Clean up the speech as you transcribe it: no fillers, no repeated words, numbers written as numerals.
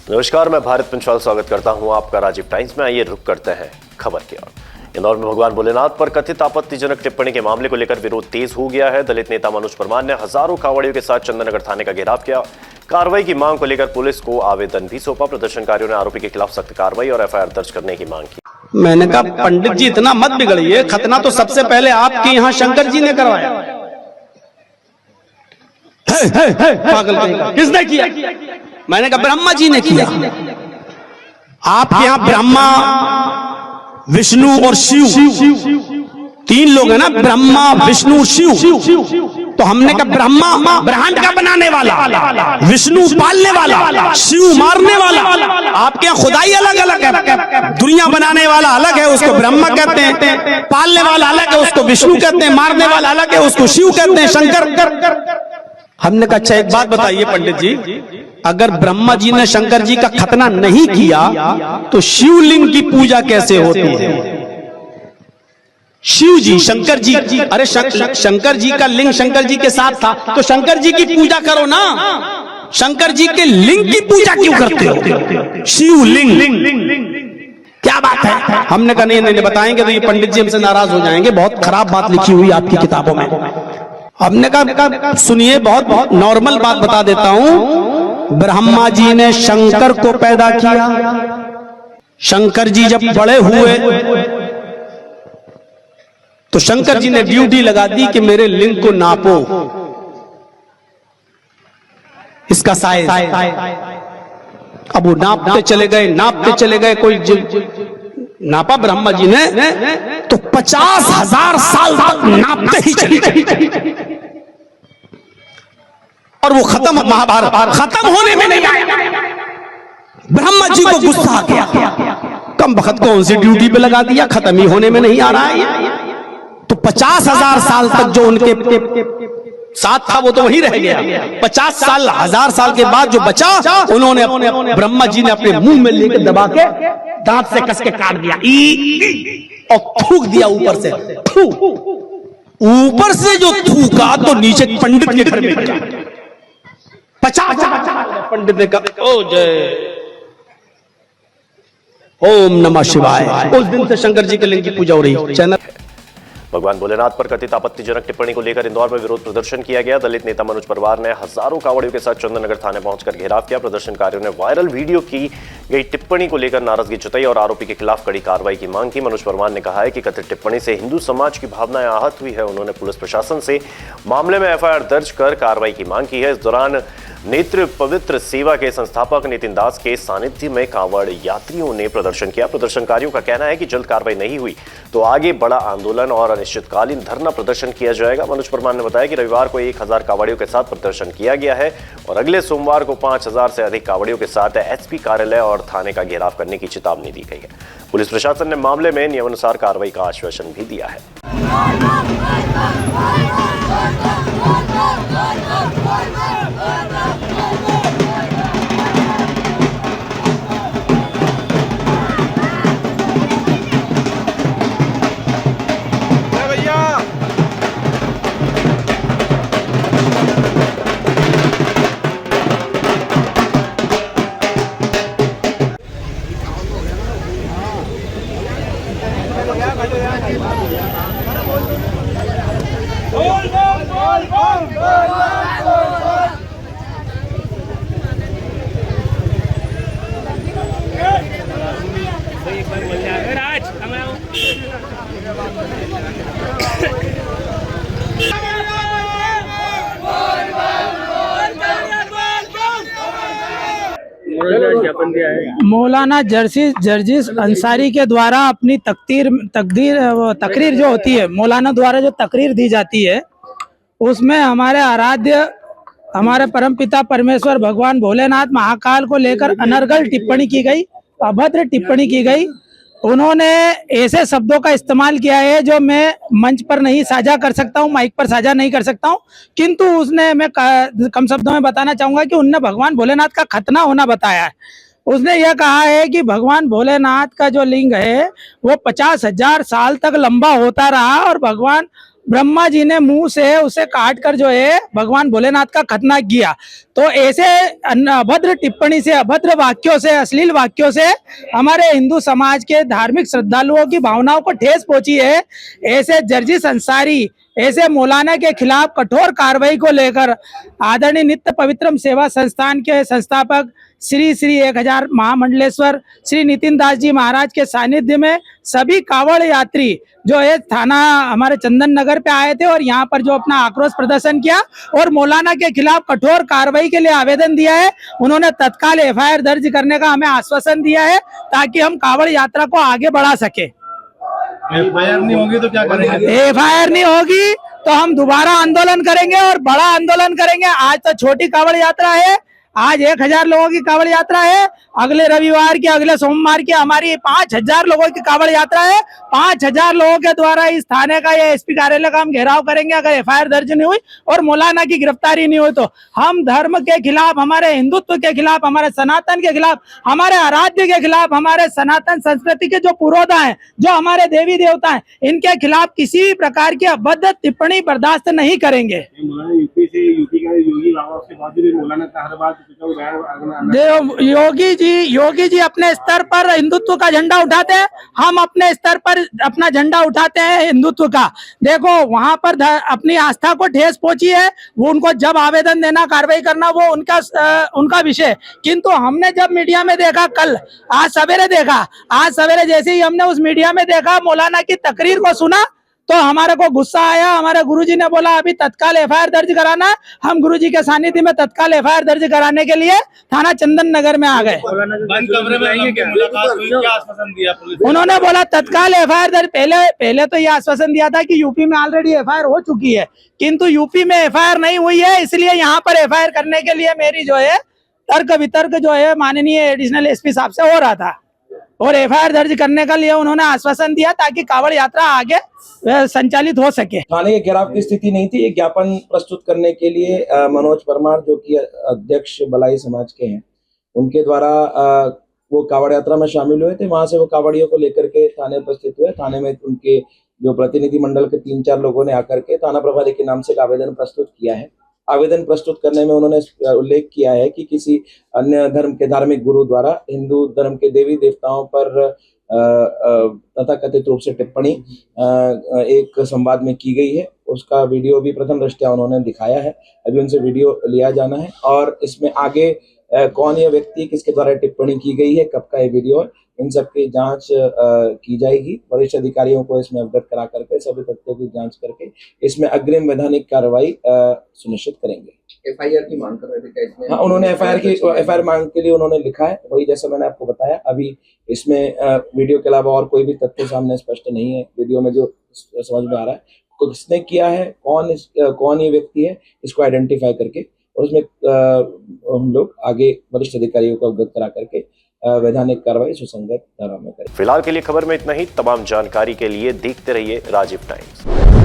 नमस्कार, मैं भारत पंचाल स्वागत करता हूं आपका राजीव टाइम्स में। आइए रुक करते हैं खबर की ओर। इंदौर में भगवान भोलेनाथ पर कथित आपत्तिजनक टिप्पणी के मामले को लेकर विरोध तेज हो गया है। दलित नेता मनोज परमार ने हजारों कांवड़ियों के साथ चंदननगर थाने का घेराव किया। कार्रवाई की मांग को लेकर पुलिस को आवेदन भी सौंपा। प्रदर्शनकारियों ने आरोपी के खिलाफ सख्त कार्रवाई और एफआईआर दर्ज करने की मांग की। मैंने कहा पंडित जी इतना मत बिगड़िए, खतना तो सबसे पहले आपके यहाँ शंकर जी ने करवाया। पागल कहेगा, किसने किया? मैंने कहा ब्रह्मा जी ने किया। आपके यहाँ ब्रह्मा, विष्णु और शिव, तीन लोग हैं ना, ब्रह्मा विष्णु शिव। तो हमने कहा ब्रह्मा ब्रह्मांड का बनाने वाला, विष्णु पालने वाला, शिव मारने वाला। आपके यहाँ खुदाई अलग अलग है। दुनिया बनाने वाला अलग है, उसको ब्रह्मा कहते हैं। पालने वाला अलग है, उसको विष्णु कहते हैं। मारने वाला अलग है, उसको शिव कहते हैं, शंकर। हमने कहा अच्छा एक बात बताइए पंडित जी, अगर ब्रह्मा जी ने शंकर जी का खतना नहीं किया तो शिवलिंग की पूजा कैसे होती है? शिव जी, शंकर जी, अरे शंकर जी का लिंग शंकर जी के साथ था, तो शंकर जी की पूजा करो ना। शंकर जी के लिंग की पूजा क्यों करते हो? शिवलिंग, क्या बात है? हमने कहा नहीं बताएंगे तो ये पंडित जी हमसे नाराज हो जाएंगे, बहुत खराब बात लिखी हुई आपकी किताबों में। हमने कहा सुनिए, बहुत नॉर्मल बात बता देता हूं। ब्रह्मा जी ने शंकर को पैदा किया। शंकर जी जब बड़े हुए तो शंकर जी ने ड्यूटी लगा दी कि मेरे लिंग को नापो, इसका साइज। अब वो नापते चले गए, कोई नापा ब्रह्मा जी ने तो 50,000 साल तक नापते ही चले गए और वो खत्म, महाभारत खत्म होने में नहीं आया। ब्रह्मा जी को गुस्सा आ गया, कम वक्त कौन सी ड्यूटी पे लगा दिया, खत्म ही होने में नहीं आ रहा है। तो 50,000 साल तक जो उनके साथ था वो तो वहीं रह गया। 50 साल, 1000 साल के बाद जो बचा, उन्होंने अपने ब्रह्मा जी ने अपने मुंह में लेकर दबा के दांत से कस के काट दिया और थूक दिया ऊपर से। ऊपर से जो थूका तो नीचे पंडित के घर में गया। 50 पंडित ने कहा ओ जय, ओम नमः शिवाय। उस दिन से शंकर जी के लिंग की पूजा हो रही। चैनल भगवान भोलेनाथ पर कथित आपत्तिजनक टिप्पणी को लेकर इंदौर में विरोध प्रदर्शन किया गया। दलित नेता मनोज परमार ने हजारों कांवड़ियों के साथ चंदननगर थाने पहुंचकर घेराव किया। प्रदर्शनकारियों ने वायरल वीडियो की गई टिप्पणी को लेकर नाराजगी जताई और आरोपी के खिलाफ कड़ी कार्रवाई की मांग की। मनोज परमार ने कहा है कि कथित टिप्पणी से हिंदू समाज की भावनाएं आहत हुई है। उन्होंने पुलिस प्रशासन से मामले में एफआईआर दर्ज कर कार्रवाई की मांग की है। इस दौरान नेत्र पवित्र सेवा के संस्थापक नितिन दास के सानिध्य में कांवड़ यात्रियों ने प्रदर्शन किया। प्रदर्शनकारियों का कहना है कि जल्द कार्रवाई नहीं हुई तो आगे बड़ा आंदोलन और अनिश्चितकालीन धरना प्रदर्शन किया जाएगा। मनोज परमार ने बताया कि रविवार को 1000 कांवड़ियों के साथ प्रदर्शन किया गया है और अगले सोमवार को 5000 से अधिक कांवड़ियों के साथ एसपी कार्यालय और थाने का घेराव करने की चेतावनी दी गई है। पुलिस प्रशासन ने मामले में नियमानुसार कार्रवाई का आश्वासन भी दिया है। मौलाना जर्जिस अंसारी के द्वारा अपनी तकरीर जो होती है, मौलाना द्वारा जो तकरीर दी जाती है, उसमें हमारे आराध्य, हमारे परमपिता परमेश्वर भगवान भोलेनाथ महाकाल को लेकर अनर्गल टिप्पणी की गई, अभद्र टिप्पणी की गई। उन्होंने ऐसे शब्दों का इस्तेमाल किया है जो मैं मंच पर नहीं साझा कर सकता हूं, माइक पर साझा नहीं कर सकता हूं, किंतु उसने, मैं कम शब्दों में बताना चाहूंगा कि उनने भगवान भोलेनाथ का खतना होना बताया है। उसने यह कहा है कि भगवान भोलेनाथ का जो लिंग है वो 50,000 साल तक लंबा होता रहा और भगवान ब्रह्मा जी ने मुंह से उसे काट कर जो है भगवान भोलेनाथ का खतना किया। तो ऐसे अभद्र टिप्पणी से, अभद्र वाक्यों से, अश्लील वाक्यों से हमारे हिंदू समाज के धार्मिक श्रद्धालुओं की भावनाओं को ठेस पहुंची है। ऐसे जर्जिस अंसारी, ऐसे मौलाना के खिलाफ कठोर कार्रवाई को लेकर आदरणीय नित्य पवित्रम सेवा संस्थान के संस्थापक श्री श्री 1000 महामंडलेश्वर श्री नितिन दास जी महाराज के सानिध्य में सभी कावड़ यात्री जो है थाना हमारे चंदन नगर पे आए थे और यहाँ पर जो अपना आक्रोश प्रदर्शन किया और मौलाना के खिलाफ कठोर कार्रवाई के लिए आवेदन दिया है। उन्होंने तत्काल एफआईआर दर्ज करने का हमें आश्वासन दिया है ताकि हम कावड़ यात्रा को आगे बढ़ा सके। एफआईआर नहीं होगी तो क्या करेंगे? एफआईआर नहीं होगी तो हम दोबारा आंदोलन करेंगे और बड़ा आंदोलन करेंगे। आज तो छोटी कावड़ यात्रा है, आज 1000 लोगों की कावड़ यात्रा है, अगले रविवार की, अगले सोमवार की हमारी 5000 लोगों की कावड़ यात्रा है। 5000 लोगों के द्वारा इस थाने का या एसपी कार्यालय का हम घेराव करेंगे अगर एफआईआर दर्ज नहीं हुई और मौलाना की गिरफ्तारी नहीं हुई तो। हम धर्म के खिलाफ, हमारे हिंदुत्व के खिलाफ, हमारे सनातन के खिलाफ, हमारे आराध्य के खिलाफ, हमारे सनातन संस्कृति के जो पुरोधा हैं, जो हमारे देवी देवता हैं, इनके खिलाफ किसी भी प्रकार की अभद्र टिप्पणी बर्दाश्त नहीं करेंगे। यूपी का योगी बाबा के बाद भी मौलाना का हर बात योगी जी अपने स्तर पर हिंदुत्व का झंडा उठाते हैं, हम अपने स्तर पर अपना झंडा उठाते हैं हिंदुत्व का। देखो वहां पर अपनी आस्था को ठेस पहुंची है, वो उनको जब आवेदन देना, कार्रवाई करना वो उनका विषय। किंतु हमने जब मीडिया में देखा, कल आज सवेरे जैसे ही हमने उस मीडिया में देखा, मौलाना की तकरीर को सुना तो हमारे को गुस्सा आया। हमारे गुरुजी ने बोला अभी तत्काल एफआईआर दर्ज कराना। हम गुरुजी के सानिध्य में तत्काल एफआईआर दर्ज कराने के लिए थाना चंदन नगर में आ गए। बंद कमरे में आएंगे, क्या मुलाकात हुई, क्या आश्वासन दिया पुलिस? उन्होंने बोला तत्काल एफआईआर दर्ज। पहले तो ये आश्वासन दिया था कि यूपी में ऑलरेडी एफआईआर हो चुकी है, किंतु यूपी में एफआईआर नहीं हुई है, इसलिए यहाँ पर एफआईआर करने के लिए मेरी जो है तर्क वितर्क जो है माननीय एडिशनल एसपी साहब से हो रहा था और एफआईआर दर्ज करने के लिए उन्होंने आश्वासन दिया ताकि कावड़ यात्रा आगे संचालित हो सके। थाने के घेराव की स्थिति नहीं थी। एक ज्ञापन प्रस्तुत करने के लिए मनोज परमार जो कि अध्यक्ष बलाई समाज के हैं, उनके द्वारा वो कावड़ यात्रा में शामिल हुए थे। वहां से वो कावड़ियों को लेकर के थाने उपस्थित हुए। थाने में उनके जो प्रतिनिधि मंडल के 3-4 लोगों ने आकर के थाना प्रभारी के नाम से एक आवेदन प्रस्तुत किया है। आवेदन प्रस्तुत करने में उन्होंने उल्लेख किया है कि किसी अन्य धर्म के धार्मिक गुरु द्वारा हिंदू धर्म के देवी देवताओं पर तथाकथित रूप से टिप्पणी एक संवाद में की गई है। उसका वीडियो भी प्रथम दृष्टया उन्होंने दिखाया है। अभी उनसे वीडियो लिया जाना है और इसमें आगे कौन ये व्यक्ति, किसके द्वारा टिप्पणी की गई है, कब का ये वीडियो है, इन सब की जांच की जाएगी। वरिष्ठ अधिकारियों को इसमें अवगत करा करके सभी तथ्यों की जांच करके इसमें अग्रिम वैधानिक कार्रवाई सुनिश्चित करेंगे। एफआईआर की मांग कर रहे थे क्या इसमें? हाँ, उन्होंने एफआईआर मांग के लिए उन्होंने लिखा है, वही जैसा मैंने आपको बताया। अभी इसमें वीडियो के अलावा और कोई भी तथ्य सामने स्पष्ट नहीं है। वीडियो में जो समझ में आ रहा है किसने किया है, कौन ये व्यक्ति है, इसको आइडेंटिफाई करके और उसमें हम लोग आगे वरिष्ठ अधिकारियों को अवगत करा करके वैधानिक कार्रवाई सुसंगत धारा में करें। फिलहाल के लिए खबर में इतना ही। तमाम जानकारी के लिए देखते रहिए राजीव टाइम्स।